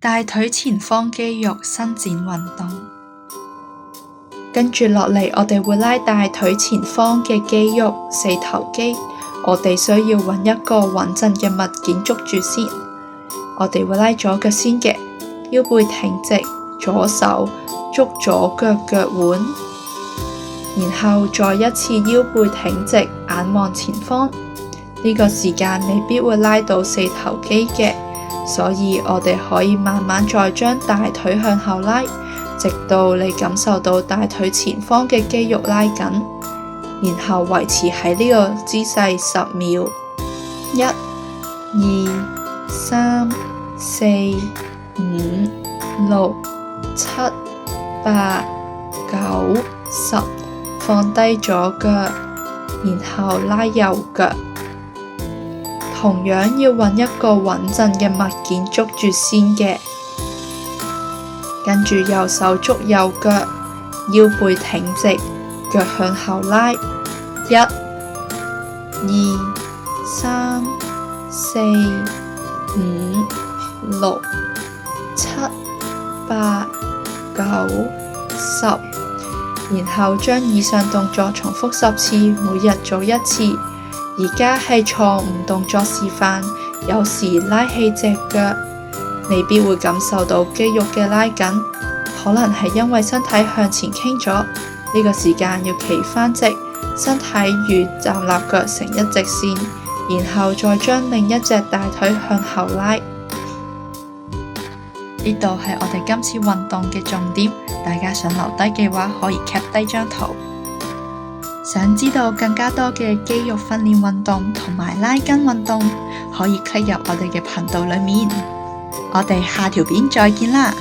大腿前方肌肉伸展運動。跟住落嚟，我哋會拉大腿前方嘅肌肉四頭肌。我哋需要揾一個穩陣嘅物件捉住先。我哋會拉左腳先嘅，腰背挺直，左手捉左腳腳腕，然後再一次腰背挺直，眼望前方。呢個時間未必會拉到四頭肌嘅，所以我哋可以慢慢再將大腿向後拉，直到你感受到大腿前方嘅肌肉拉緊，然後維持喺呢個姿勢10秒。1、2、3、4、5、6、7、8、9、10，放低左腳，然後拉右腳。同樣要揾一個穩陣嘅物件捉住先嘅，跟住右手捉右腳，腰背挺直，腳向後拉。1、2、3、4、5、6、7、8、9、10，然後將以上動作重複10次，每日做1次。而家係錯誤動作示範，有時拉起隻腳未必會感受到肌肉嘅拉緊，可能係因為身體向前傾咗。呢個時間要企返直，身體與站立腳成一直線，然後再將另一隻大腿向後拉。呢度係我哋今次運動嘅重點，大家想留低嘅話可以 cap 低張圖。想知道更加多嘅肌肉訓練運動同埋拉筋運動，可以 click 入我哋嘅頻道裏面。我哋下條片再見啦！